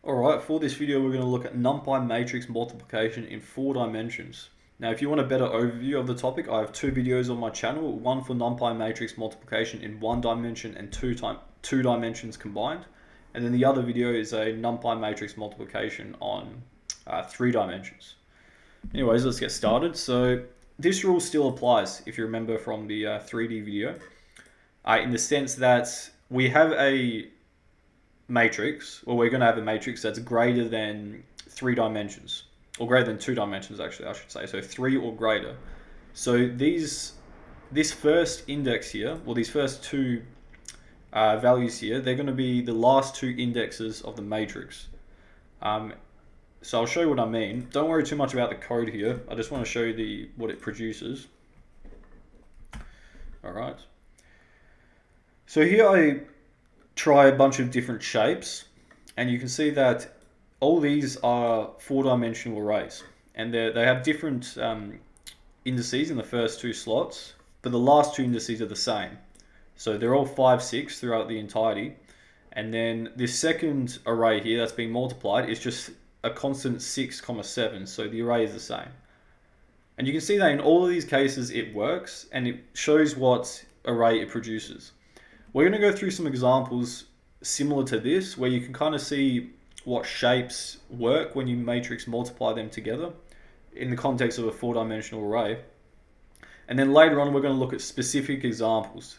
Alright, for this video we're going to look at NumPy matrix multiplication in 4 dimensions. Now if you want a better overview of the topic, I have 2 videos on my channel, one for NumPy matrix multiplication in 1 dimension and 2 dimensions combined, and then the other video is a NumPy matrix multiplication on 3 dimensions. Anyways, let's get started. So this rule still applies if you remember from the 3D video, in the sense that we have a matrix, or we're going to have a matrix that's greater than 3 dimensions, or greater than 2 dimensions actually, I should say, so 3 or greater. So this first index here, well these first two values here, they're going to be the last 2 indexes of the matrix. So I'll show you what I mean. Don't worry too much about the code here, I just want to show you what it produces. Alright, so here I try a bunch of different shapes, and you can see that all these are 4-dimensional arrays, and they have different indices in the first 2 slots, but the last 2 indices are the same. So they're all 5, 6 throughout the entirety, and then this second array here that's being multiplied is just a constant 6, 7, so the array is the same. And you can see that in all of these cases it works, and it shows what array it produces. We're going to go through some examples similar to this, where you can kind of see what shapes work when you matrix multiply them together in the context of a 4-dimensional array. And then later on, we're going to look at specific examples.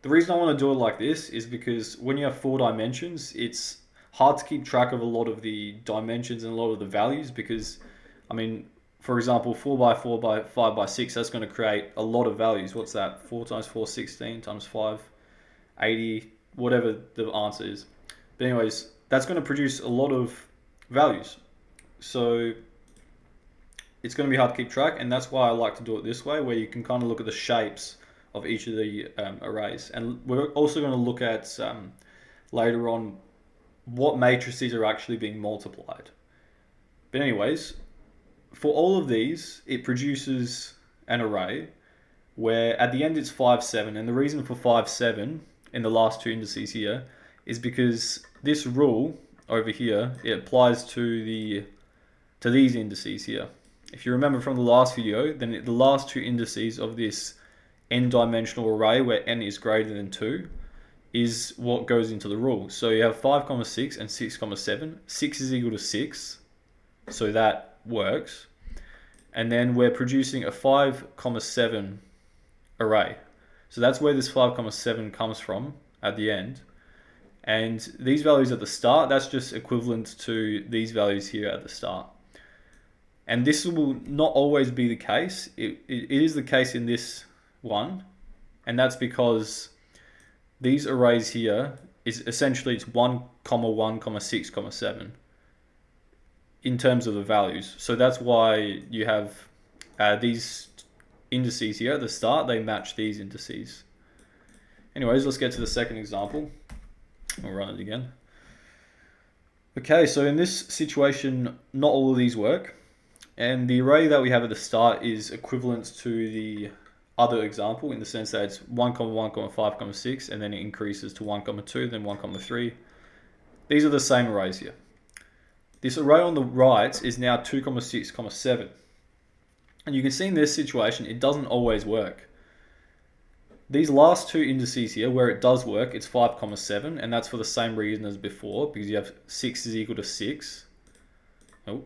The reason I want to do it like this is because when you have 4 dimensions, it's hard to keep track of a lot of the dimensions and a lot of the values, because, I mean, for example, 4 by 4 by 5 by 6, that's going to create a lot of values. What's that? 4 times 4, 16 times 5, 80, whatever the answer is. But anyways, that's going to produce a lot of values. So it's going to be hard to keep track, and that's why I like to do it this way, where you can kind of look at the shapes of each of the arrays. And we're also going to look at later on what matrices are actually being multiplied. But anyways, for all of these, it produces an array where at the end it's 5, 7, and the reason for 5, 7 in the last 2 indices here is because this rule over here, it applies to these indices here. If you remember from the last video, then the last 2 indices of this n-dimensional array where n is greater than 2 is what goes into the rule. So you have 5, 6 and 6, 7. 6 is equal to 6, so that works. And then we're producing a 5, 7 array. So that's where this 5, 7 comes from at the end. And these values at the start, that's just equivalent to these values here at the start. And this will not always be the case. It is the case in this one. And that's because these arrays here is essentially it's 1, 1, 6, 7 in terms of the values. So that's why you have these indices here at the start, they match these indices. Anyways, let's get to the second example. We'll run it again. Okay, so in this situation, not all of these work. And the array that we have at the start is equivalent to the other example in the sense that it's 1, 1, 5, 6, and then it increases to 1, 2, then 1, 3. These are the same arrays here. This array on the right is now 2, 6, 7. And you can see in this situation, it doesn't always work. These last 2 indices here, where it does work, it's 5, 7, and that's for the same reason as before, because you have 6 is equal to 6. Oh,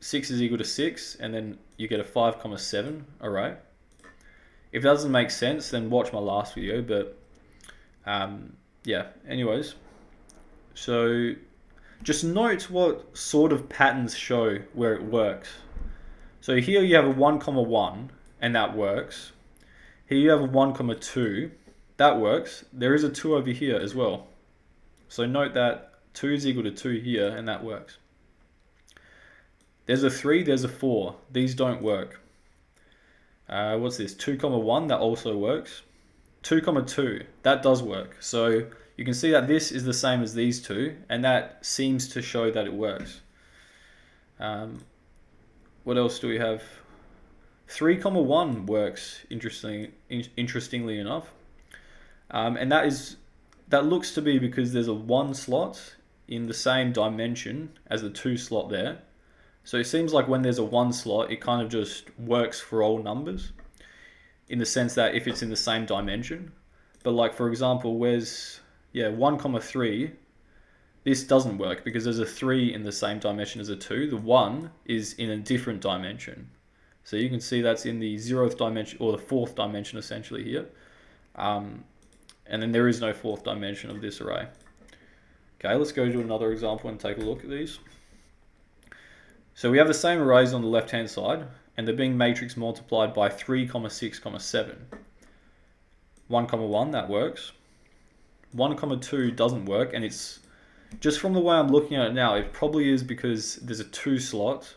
6 is equal to 6, and then you get a 5, 7 array. If that doesn't make sense, then watch my last video, but yeah, anyways. So just note what sort of patterns show where it works. So here you have a 1, 1, and that works. Here you have a 1, 2, that works. There is a 2 over here as well. So note that 2 is equal to 2 here, and that works. There's a 3, there's a 4. These don't work. What's this? 2, 1, that also works. 2, 2, that does work. So you can see that this is the same as these 2, and that seems to show that it works. What else do we have? 3, 1 works interestingly enough. And that looks to be because there's a 1 slot in the same dimension as the 2 slot there. So it seems like when there's a 1 slot, it kind of just works for all numbers in the sense that if it's in the same dimension. But like, for example, where's 1, 3, this doesn't work because there's a 3 in the same dimension as a 2. The 1 is in a different dimension. So you can see that's in the 0th dimension, or the 4th dimension essentially here. And then there is no 4th dimension of this array. Okay, let's go to another example and take a look at these. So we have the same arrays on the left-hand side, and they're being matrix multiplied by 3, 6, 7. 1, 1, that works. 1, 2 doesn't work, and it's just from the way I'm looking at it now, it probably is because there's a 2 slot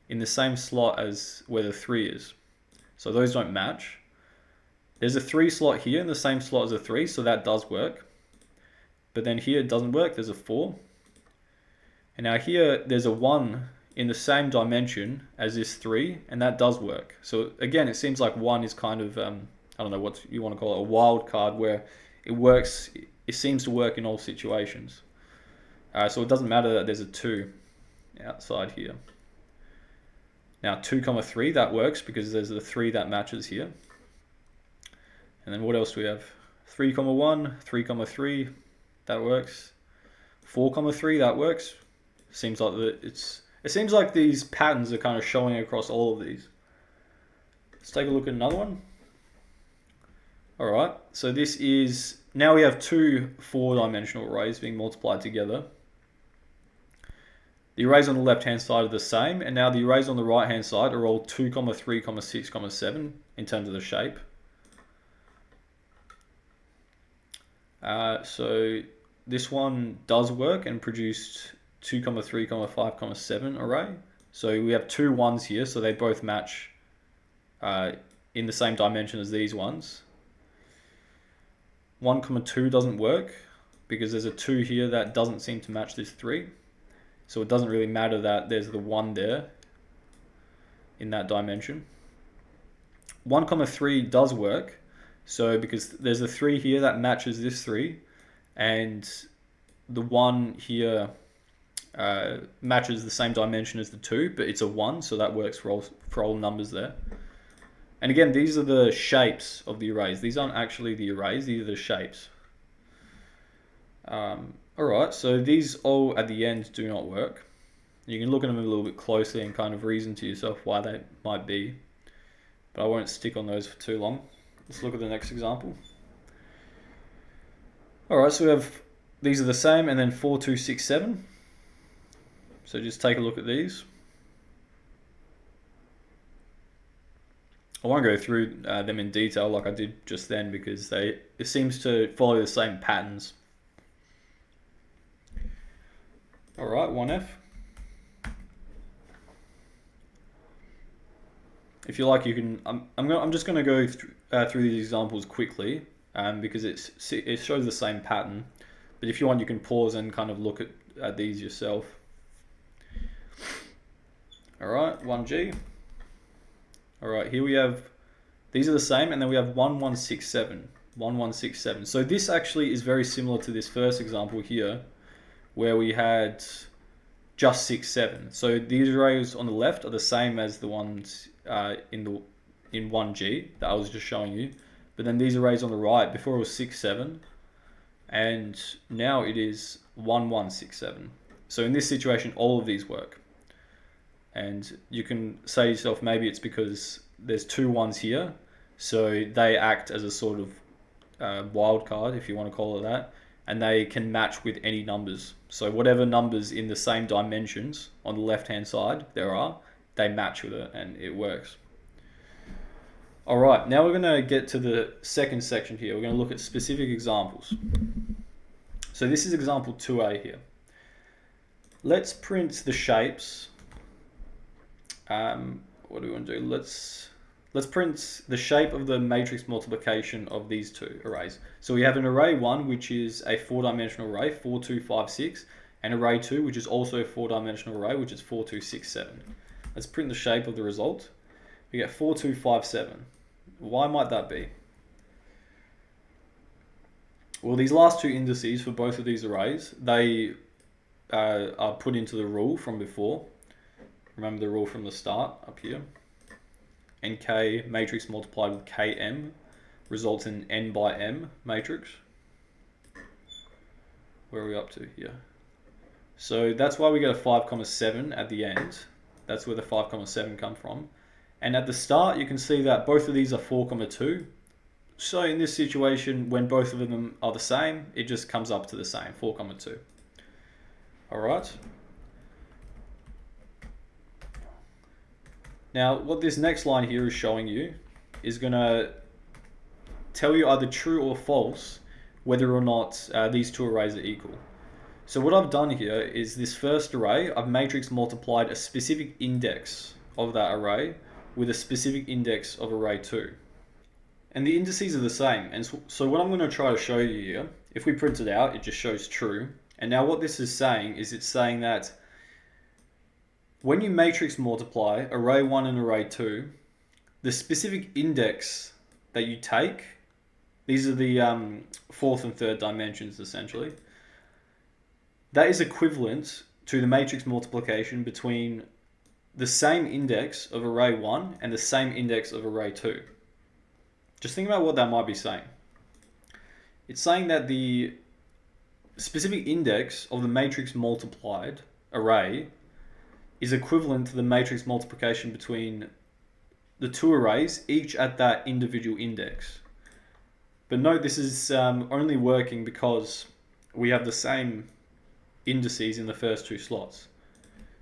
in the same slot as where the 3 is. So those don't match. There's a 3 slot here in the same slot as a 3, so that does work. But then here it doesn't work, there's a 4. And now here there's a 1 in the same dimension as this 3, and that does work. So again, it seems like 1 is kind of, I don't know what you want to call it, a wild card where it works, it seems to work in all situations. So it doesn't matter that there's a 2 outside here. Now 2, 3, that works because there's the 3 that matches here. And then what else do we have? 3, 1, 3, 3, that works. 4, 3, that works. Seems like it seems like these patterns are kind of showing across all of these. Let's take a look at another one. All right, so this is, now we have 2 4-dimensional arrays being multiplied together. The arrays on the left-hand side are the same, and now the arrays on the right-hand side are all 2, 3, 6, 7 in terms of the shape. So this one does work and produced 2, 3, 5, 7 array. So we have 2 1s here, so they both match in the same dimension as these ones. 1, 2 doesn't work because there's a 2 here that doesn't seem to match this 3. So it doesn't really matter that there's the 1 there in that dimension. 1, 3 does work. So because there's a 3 here that matches this 3, and the 1 here matches the same dimension as the 2, but it's a 1, so that works for all numbers there. And again, these are the shapes of the arrays. These aren't actually the arrays, these are the shapes. Alright, so these all at the end do not work. You can look at them a little bit closely and kind of reason to yourself why they might be, but I won't stick on those for too long. Let's look at the next example. Alright, so we have, these are the same, and then 4, 2, 6, 7. So just take a look at these. I won't go through them in detail like I did just then because it seems to follow the same patterns. Alright, 1F. If you like, you can. I'm just going to go through these examples quickly because it shows the same pattern. But if you want, you can pause and kind of look at these yourself. All right, 1G. All right, here we have. These are the same, and then we have 1, 1, 6, 7. 1, 1, 6, 7. So this actually is very similar to this first example here, where we had just 6, 7. So these arrays on the left are the same as the ones in 1G that I was just showing you. But then these arrays on the right, before it was 6, 7, and now it is 1, 1, 6, 7. So in this situation, all of these work. And you can say to yourself, maybe it's because there's 2 1s here, so they act as a sort of wild card, if you want to call it that, and they can match with any numbers. So whatever numbers in the same dimensions on the left-hand side there are, they match with it and it works. All right, now we're going to get to the second section here. We're going to look at specific examples. So this is example 2A here. Let's print the shapes. What do we want to do? Let's print the shape of the matrix multiplication of these 2 arrays. So we have an array 1, which is a 4-dimensional array, 4, 2, 5, 6, and array 2, which is also a 4-dimensional array, which is 4, 2, 6, 7. Let's print the shape of the result. We get 4, 2, 5, 7. Why might that be? Well, these last 2 indices for both of these arrays, they are put into the rule from before. Remember the rule from the start up here. NK matrix multiplied with Km results in N by M matrix. Where are we up to here? So that's why we get a 5,7 at the end. That's where the 5,7 come from. And at the start, you can see that both of these are 4,2. So in this situation, when both of them are the same, it just comes up to the same, 4,2. All right. Now, what this next line here is showing you is going to tell you either true or false whether or not these two arrays are equal. So what I've done here is this first array, I've matrix multiplied a specific index of that array with a specific index of array 2. And the indices are the same. And so what I'm going to try to show you here, if we print it out, it just shows true. And now what this is saying is it's saying that when you matrix multiply array 1 and array 2, the specific index that you take, these are the fourth and third dimensions essentially, that is equivalent to the matrix multiplication between the same index of array 1 and the same index of array 2. Just think about what that might be saying. It's saying that the specific index of the matrix multiplied array is equivalent to the matrix multiplication between the two arrays, each at that individual index. But note this is only working because we have the same indices in the first two slots.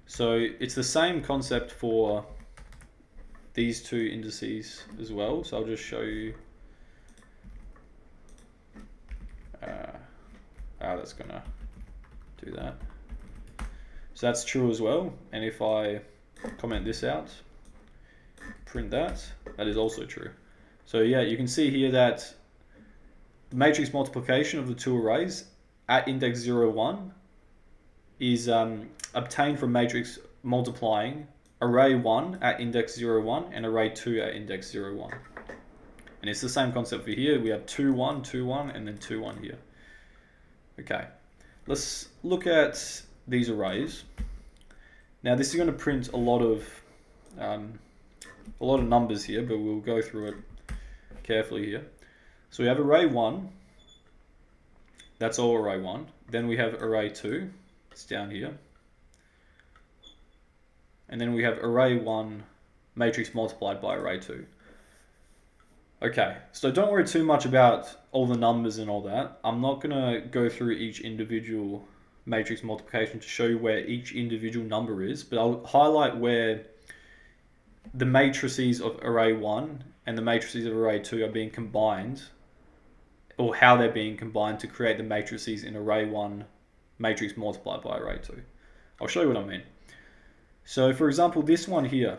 So it's the same concept for these two indices as well. So I'll just show you how that's gonna do that. So that's true as well. And if I comment this out, print that, that is also true. So yeah, you can see here that the matrix multiplication of the two arrays at index 0, 1 is obtained from matrix multiplying array 1 at index 0, 1 and array 2 at index 0, 1. And it's the same concept for here. We have 2, 1, 2, 1, and then 2, 1 here. Okay, let's look at these arrays. Now this is going to print a lot of numbers here, but we'll go through it carefully here. So we have array 1, that's all array 1. Then we have array 2, it's down here. And then we have array 1 matrix multiplied by array 2. Okay, so don't worry too much about all the numbers and all that. I'm not going to go through each individual matrix multiplication to show you where each individual number is, but I'll highlight where the matrices of array 1 and the matrices of array 2 are being combined, or how they're being combined to create the matrices in array 1 matrix multiplied by array 2. I'll show you what I mean. So for example, this one here,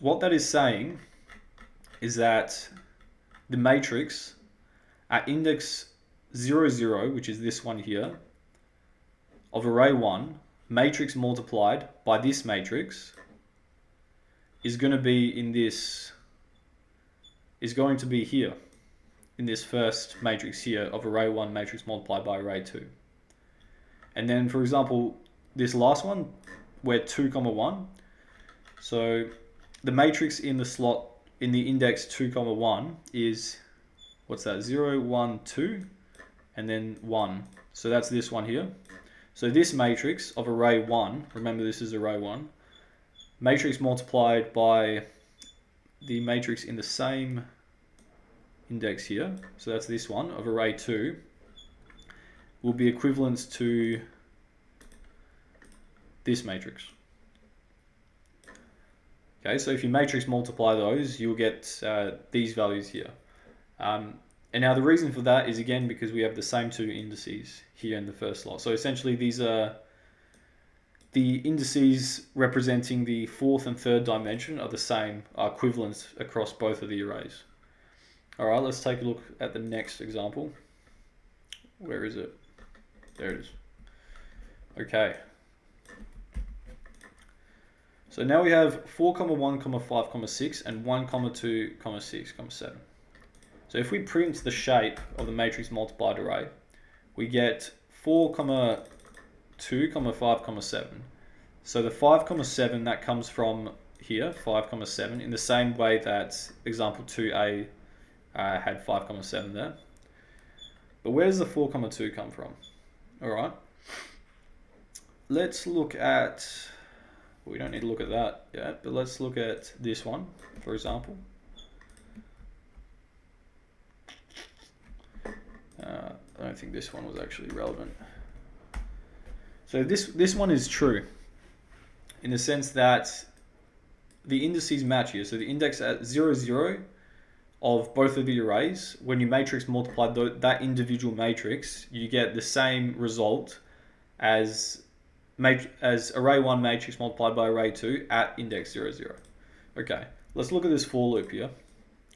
what that is saying is that the matrix at index 0, 0, which is this one here, of array 1, matrix multiplied by this matrix is going to be in this, is going to be here, in this first matrix here of array 1 matrix multiplied by array 2. And then for example, this last one, where 2, 1, so the matrix in the slot in the index 2, 1 is, what's that, 0, 1, 2, and then 1. So that's this one here. So this matrix of array 1, remember this is array 1, matrix multiplied by the matrix in the same index here, so that's this one of array 2, will be equivalent to this matrix. Okay, so if you matrix multiply those, you'll get these values here. And now the reason for that is again because we have the same two indices here in the first slot. So essentially these are the indices representing the fourth and third dimension are the same, are equivalent across both of the arrays. All right, let's take a look at the next example. Where is it? There it is. Okay. So now we have 4, 1, 5, 6, and 1, 2, 6, 7. So if we print the shape of the matrix multiplied array, we get 4, 2, 5, 7. So the 5, 7, that comes from here, 5, 7, in the same way that example 2a had 5, 7 there. But where does the 4, 2 come from? All right. Let's look at, we don't need to look at that yet, but let's look at this one, for example. I don't think this one was actually relevant. So this one is true in the sense that the indices match here. So the index at 0, 0 of both of the arrays, when you matrix multiply that individual matrix, you get the same result as array 1 matrix multiplied by array 2 at index 0, 0. Okay, let's look at this for loop here.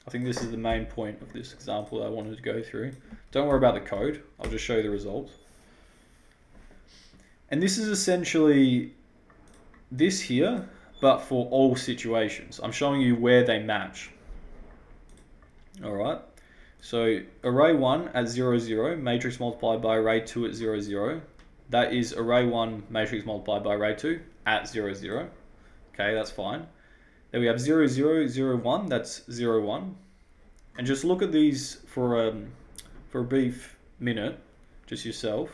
I think this is the main point of this example that I wanted to go through. Don't worry about the code, I'll just show you the result. And this is essentially this here, but for all situations. I'm showing you where they match. All right, so array 1 at 0, 0, matrix multiplied by array 2 at 0, 0. That is array 1 matrix multiplied by array 2 at 0, 0. Okay, that's fine. Then we have 0, 0, 0, 1, that's 0, 1. And just look at these for a brief minute, just yourself.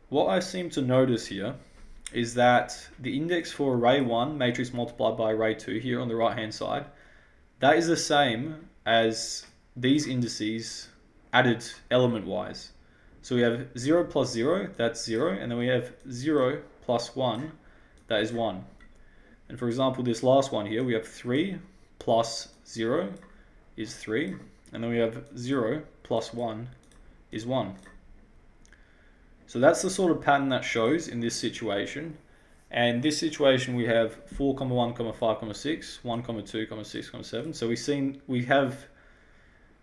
What I seem to notice here is that the index for array 1 matrix multiplied by array 2 here on the right hand side, that is the same as these indices added element wise. So we have 0 plus 0, that's 0, and then we have 0 plus 1, that is 1. And for example, this last one here, we have 3 plus 0 is 3, and then we have 0 plus 1 is 1. So that's the sort of pattern that shows in this situation. And this situation we have 4, 1, 5, 6, 1, 2, 6, 7. So we have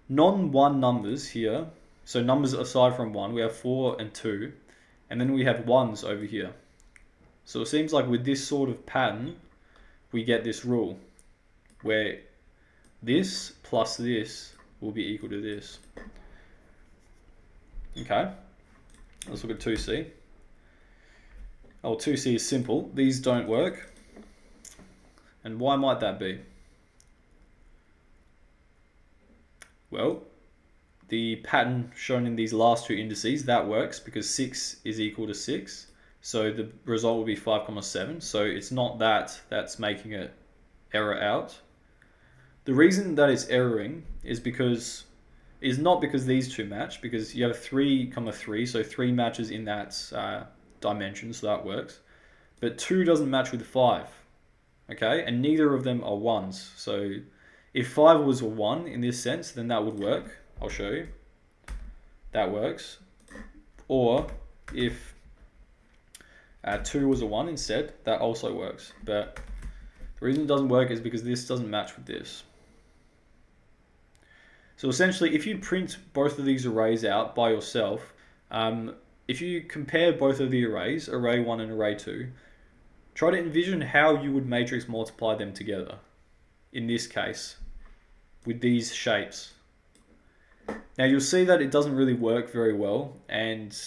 non-1 numbers here. So numbers aside from 1, we have 4 and 2. And then we have 1s over here. So it seems like with this sort of pattern, we get this rule where this plus this will be equal to this. Okay, let's look at 2c. Oh, 2c is simple. These don't work. And why might that be? Well, the pattern shown in these last two indices, that works because 6 is equal to 6. So the result will be 5, 7. So it's not that that's making it error out. The reason that it's erroring is not because these two match, because you have 3, 3, so 3 matches in that dimension, so that works. But 2 doesn't match with 5, okay? And neither of them are 1s. So if 5 was a 1 in this sense, then that would work. I'll show you. That works. Or if 2 was a 1 instead, that also works. But the reason it doesn't work is because this doesn't match with this. So essentially, if you print both of these arrays out by yourself, if you compare both of the arrays, array 1 and array 2, try to envision how you would matrix multiply them together, in this case, with these shapes. Now you'll see that it doesn't really work very well, and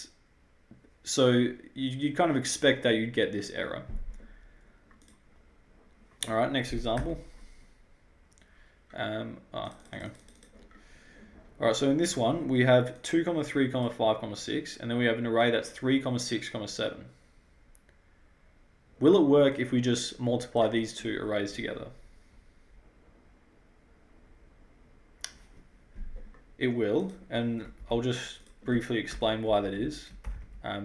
so you kind of expect that you'd get this error. All right, next example. Hang on. All right, so in this one, we have 2, 3, 5, 6, and then we have an array that's 3, 6, 7. Will it work if we just multiply these two arrays together? It will, and I'll just briefly explain why that is,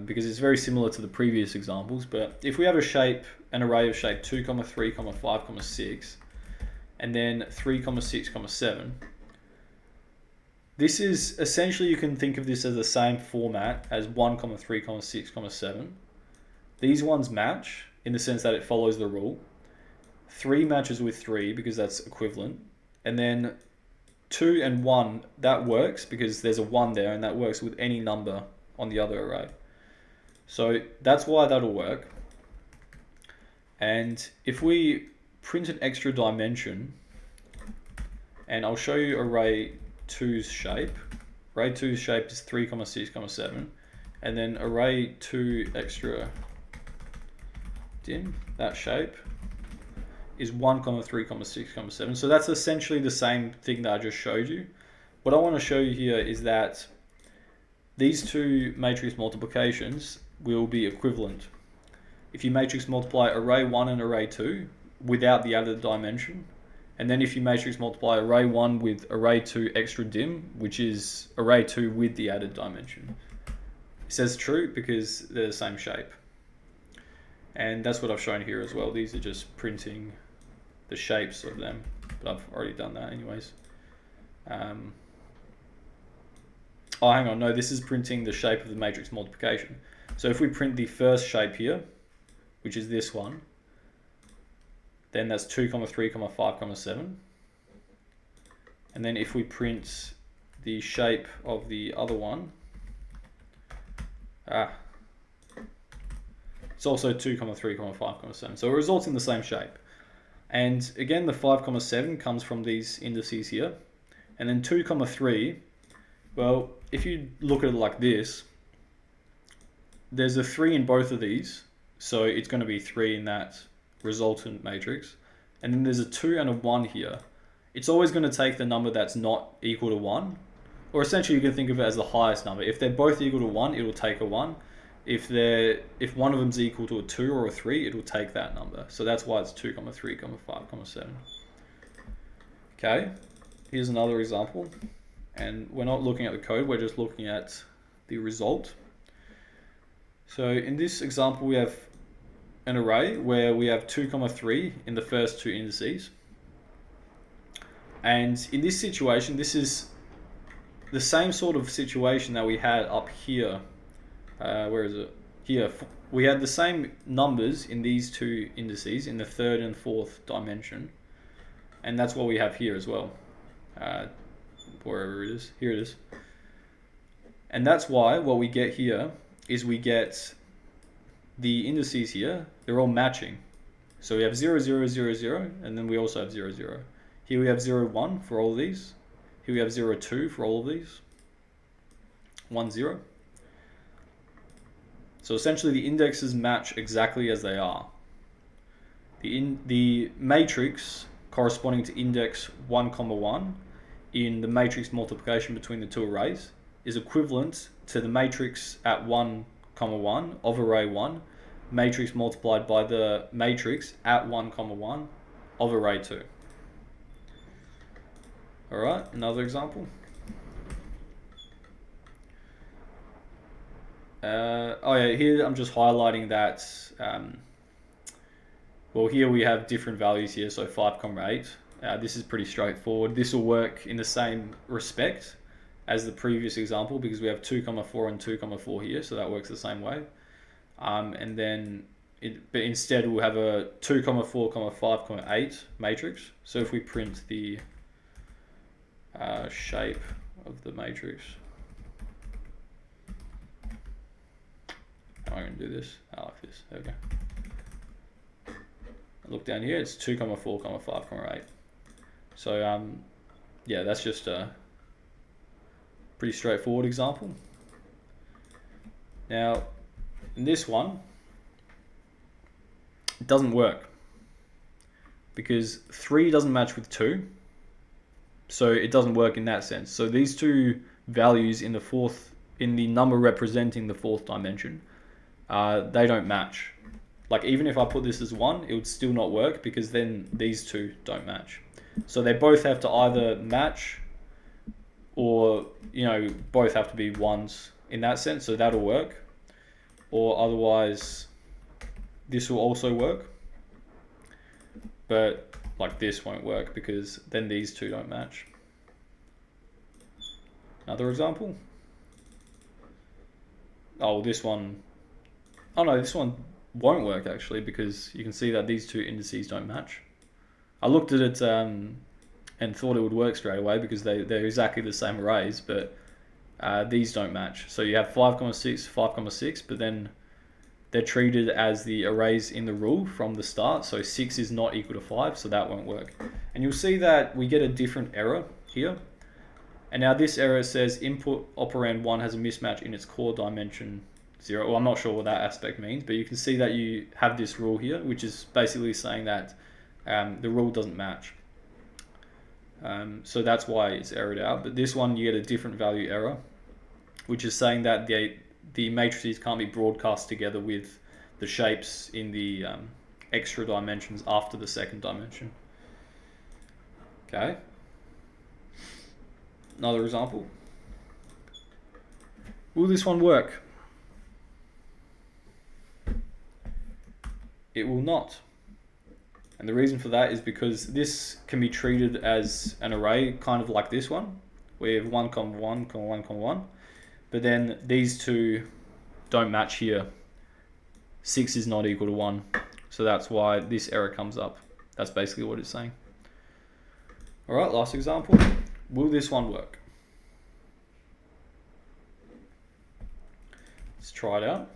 because it's very similar to the previous examples. But if we have an array of shape 2, 3, 5, 6, and then 3, 6, 7, this is essentially, you can think of this as the same format as 1, 3, 6, 7. These ones match in the sense that it follows the rule. 3 matches with 3 because that's equivalent. And then 2 and 1, that works because there's a 1 there, and that works with any number on the other array. So that's why that'll work. And if we print an extra dimension, and I'll show you array 2's shape. Array 2's shape is 3, 6, 7. and then array 2 extra dim, that shape, is 1, 3, 6, 7. So that's essentially the same thing that I just showed you. What I want to show you here is that these two matrix multiplications will be equivalent. If you matrix multiply array 1 and array 2 without the added dimension, and then if you matrix multiply array 1 with array 2 extra dim, which is array 2 with the added dimension, it says true because they're the same shape. And that's what I've shown here as well. These are just printing the shapes of them, but I've already done that anyways. Oh, hang on, no, this is printing the shape of the matrix multiplication. So if we print the first shape here, which is this one, then that's 2, 3, 5, 7. And then if we print the shape of the other one, it's also 2, 3, 5, 7. So it results in the same shape. And again, the 5, 7 comes from these indices here. And then 2, 3, well, if you look at it like this, there's a 3 in both of these. So it's going to be 3 in that resultant matrix. And then there's a 2 and a 1 here. It's always going to take the number that's not equal to 1. Or essentially you can think of it as the highest number. If they're both equal to 1, it will take a 1. If one of them is equal to a 2 or a 3, it will take that number. So that's why it's 2, 3, 5, 7. Okay, here's another example. And we're not looking at the code, we're just looking at the result. So in this example, we have an array where we have 2, 3 in the first two indices. And in this situation, this is the same sort of situation that we had up here. Where is it? Here. We had the same numbers in these two indices in the third and fourth dimension. And that's what we have here as well. Wherever it is. Here it is. And that's why what we get here is we get the indices here, they're all matching. So we have 0, 0, 0, 0, and then we also have 0, 0. Here we have 0, 1 for all of these. Here we have 0, 2 for all of these. 1, 0. So essentially the indexes match exactly as they are. The matrix corresponding to index 1, 1 in the matrix multiplication between the two arrays is equivalent to the matrix at 1, 1 of array 1, matrix multiplied by the matrix at 1, 1 of array 2. Alright, another example. Here I'm just highlighting that, well, here we have different values here, so 5, 8. This is pretty straightforward. This will work in the same respect as the previous example because we have 2, 4 and 2, 4 here, so that works the same way. And then, but instead we'll have a 2, 4, 5, 8 matrix. So if we print the shape of the matrix, how am I going to do this? I like this. There we go. Look down here, it's 2, 4, 5, 8. So yeah, that's just a pretty straightforward example. Now, in this one, it doesn't work because 3 doesn't match with 2, so it doesn't work in that sense. So these two values in the number representing the fourth dimension, they don't match. Like even if I put this as 1, it would still not work because then these two don't match. So they both have to either match or, both have to be 1s in that sense, so that'll work. Or otherwise, this will also work. But like this won't work because then these two don't match. Another example. Oh, this one. Oh no, this one won't work actually because you can see that these two indices don't match. I looked at it and thought it would work straight away because they're exactly the same arrays, but these don't match. So you have 5, 6, 5, 6, but then they're treated as the arrays in the rule from the start. So 6 is not equal to 5, so that won't work. And you'll see that we get a different error here. And now this error says input operand 1 has a mismatch in its core dimension 0. Well, I'm not sure what that aspect means, but you can see that you have this rule here, which is basically saying that the rule doesn't match. So that's why it's errored out. But this one, you get a different value error, which is saying that the matrices can't be broadcast together with the shapes in the extra dimensions after the second dimension. Okay. Another example. Will this one work? It will not. And the reason for that is because this can be treated as an array, kind of like this one, where you have 1, 1, 1, 1. But then these two don't match here. 6 is not equal to 1. So that's why this error comes up. That's basically what it's saying. All right, last example. Will this one work? Let's try it out.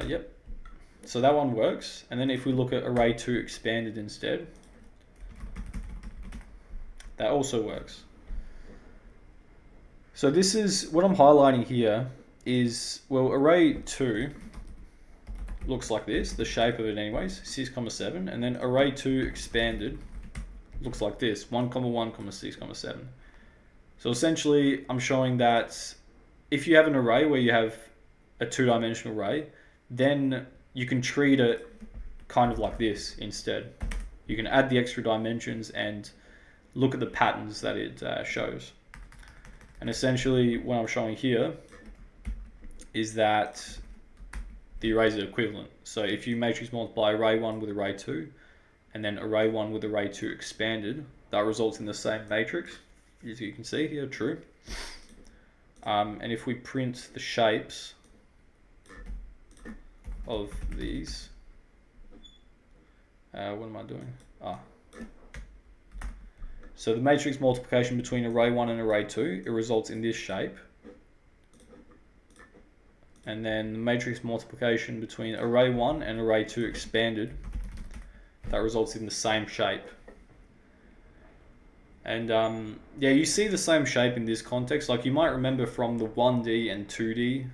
Yep. So that one works. And then if we look at array 2 expanded instead, that also works. So this is what I'm highlighting here is, well, array 2 looks like this, the shape of it anyways, 6, 7, and then array 2 expanded looks like this, 1, 1, 6, 7. So essentially I'm showing that if you have an array where you have a two-dimensional array, then you can treat it kind of like this instead. You can add the extra dimensions and look at the patterns that it shows. And essentially what I'm showing here is that the arrays are equivalent. So if you matrix multiply array 1 with array 2 and then array 1 with array 2 expanded, that results in the same matrix, as you can see here, true. And if we print the shapes of these, what am I doing? So the matrix multiplication between array 1 and array 2, it results in this shape. And then the matrix multiplication between array 1 and array 2 expanded, that results in the same shape. And yeah, you see the same shape in this context. Like you might remember from the 1D and 2D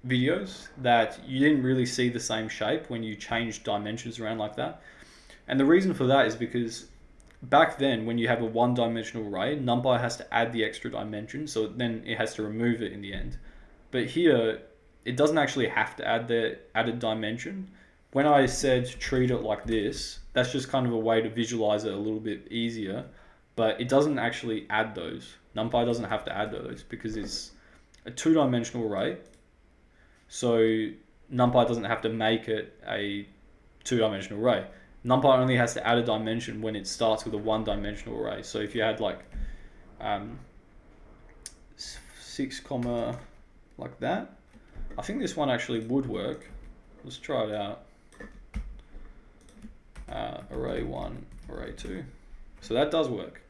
videos that you didn't really see the same shape when you changed dimensions around like that. And the reason for that is because back then when you have a one-dimensional array, NumPy has to add the extra dimension, so then it has to remove it in the end. But here, it doesn't actually have to add the added dimension. When I said treat it like this, that's just kind of a way to visualize it a little bit easier, but it doesn't actually add those. NumPy doesn't have to add those because it's a two-dimensional array. So NumPy doesn't have to make it a two-dimensional array. NumPy only has to add a dimension when it starts with a one-dimensional array. So if you had like 6, like that, I think this one actually would work. Let's try it out. Array 1, array 2. So that does work.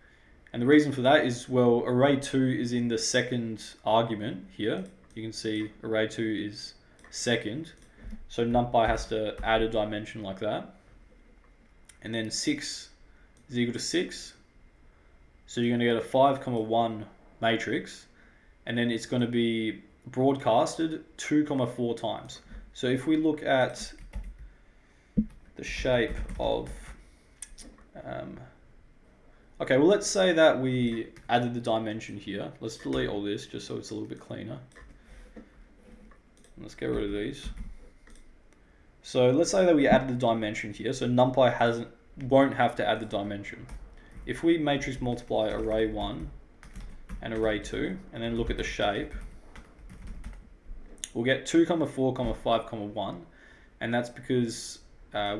And the reason for that is, well, array 2 is in the second argument here. You can see array 2 is second. So NumPy has to add a dimension like that. And then 6 is equal to 6. So you're going to get a 5, 1 matrix. And then it's going to be broadcasted 2, 4 times. So if we look at the shape of... okay, well, let's say that we added the dimension here. Let's delete all this just so it's a little bit cleaner. Let's get rid of these. So let's say that we added the dimension here. So NumPy won't have to add the dimension. If we matrix multiply array 1 and array 2 and then look at the shape, we'll get 2, 4, 5, 1. And that's because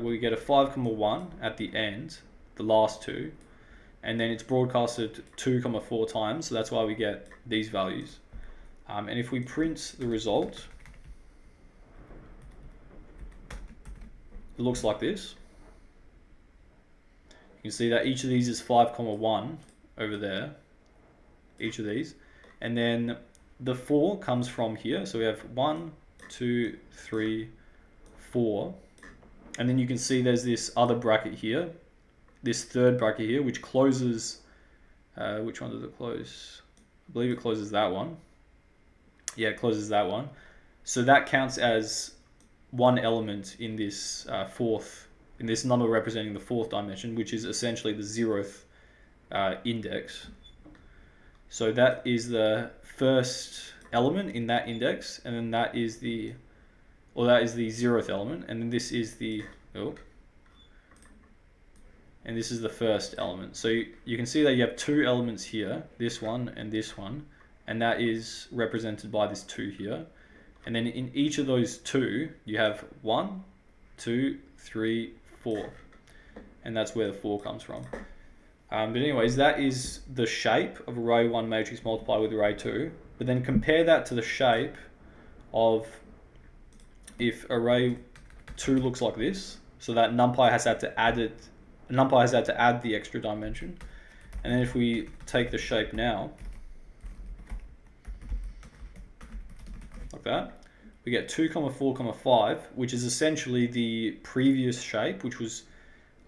we get a 5, 1 at the end, the last two. And then it's broadcasted 2, 4 times. So that's why we get these values. And if we print the result, it looks like this. You can see that each of these is 5, 1 over there, each of these. And then the 4 comes from here. So we have 1, 2, 3, 4. And then you can see there's this other bracket here, this third bracket here, which closes, which one does it close? I believe it closes that one. Yeah, it closes that one. So that counts as one element in this in this number representing the fourth dimension, which is essentially the 0th index. So that is the first element in that index, and then that is the 0th element, and then this is the and this is the first element. So you can see that you have two elements here, this one, and that is represented by this 2 here. And then in each of those 2, you have 1, 2, 3, 4, and that's where the 4 comes from. But anyways, that is the shape of array 1 matrix multiplied with array 2. But then compare that to the shape of if array 2 looks like this, so that NumPy has had to add it. NumPy has had to add the extra dimension. And then if we take the shape now, like that, we get 2, 4, 5, which is essentially the previous shape, which was,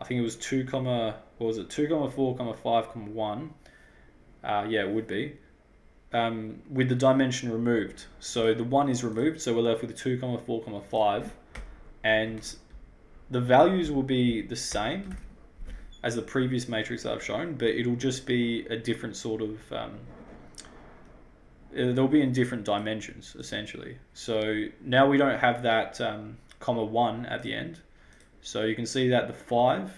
I think it was 2, what was it? 2, 4, 5, 1. Yeah, it would be. With the dimension removed. So the 1 is removed, so we're left with 2, 4, 5. And the values will be the same as the previous matrix that I've shown, but it'll just be a different sort of, they'll be in different dimensions, essentially. So now we don't have that comma 1 at the end. So you can see that the 5,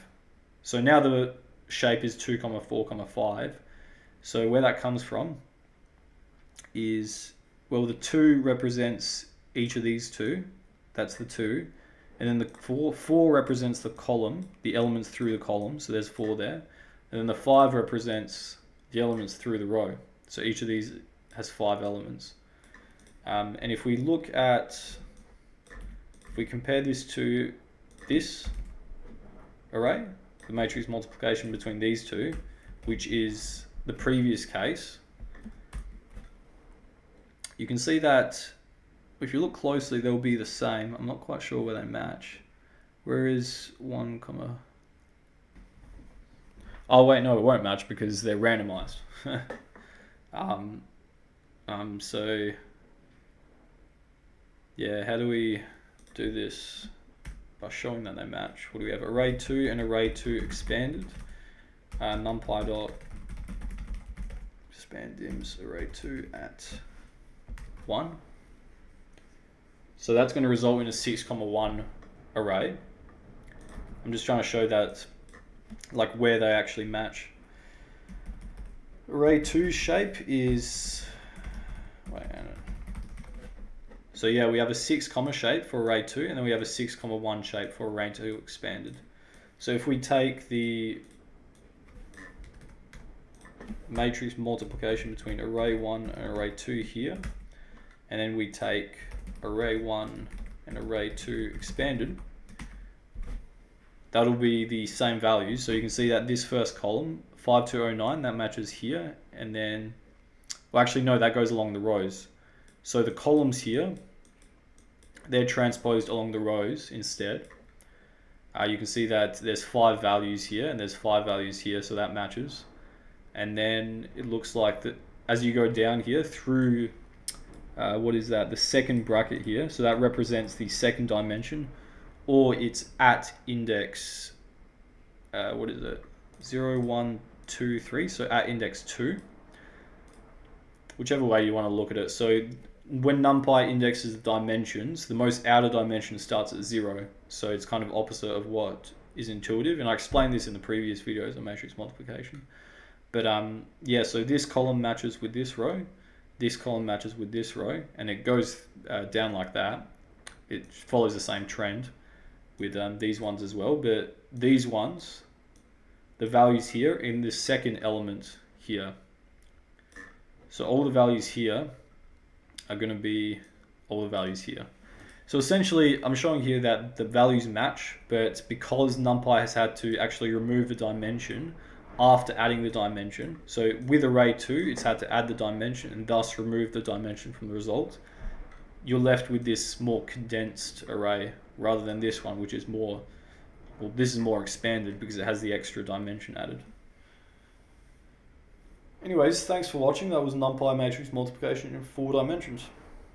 so now the shape is 2, 4, 5. So where that comes from is, well, the 2 represents each of these 2. That's the 2. And then the 4 represents the column, the elements through the column. So there's 4 there. And then the 5 represents the elements through the row. So each of these has 5 elements. And if we look at, if we compare this to this array, the matrix multiplication between these two, which is the previous case, you can see that if you look closely, they'll be the same. I'm not quite sure where they match. Where is 1, oh wait, no, it won't match because they're randomized. So yeah, how do we do this? By showing that they match. What do we have? Array 2 and array 2 expanded. NumPy dot expand dims array 2 at 1. So that's going to result in a 6, 1 array. I'm just trying to show that, like, where they actually match. Array 2's shape is, wait a minute. So yeah, we have a 6, shape for array 2, and then we have a 6, 1 shape for array 2 expanded. So if we take the matrix multiplication between array 1 and array 2 here, and then we take array 1 and array 2 expanded, that'll be the same values. So you can see that this first column, 5209, that matches here, and then, well, actually no, that goes along the rows. So the columns here, they're transposed along the rows instead. You can see that there's 5 values here and there's 5 values here, so that matches. And then it looks like that as you go down here through, what is that? The second bracket here. So that represents the second dimension, or it's at index, what is it? 0, 1, 2, 3. So at index 2, whichever way you want to look at it. So when NumPy indexes the dimensions, the most outer dimension starts at 0. So it's kind of opposite of what is intuitive. And I explained this in the previous videos on matrix multiplication. But yeah, so this column matches with this row. This column matches with this row. And it goes down like that. It follows the same trend with these ones as well. But these ones, the values here in the second element here. So all the values here are going to be all the values here. So essentially, I'm showing here that the values match, but because NumPy has had to actually remove the dimension after adding the dimension, so with array 2, it's had to add the dimension and thus remove the dimension from the result, you're left with this more condensed array rather than this one, which is more Well, this is more expanded because it has the extra dimension added. Anyways, thanks for watching. That was NumPy matrix multiplication in 4 dimensions.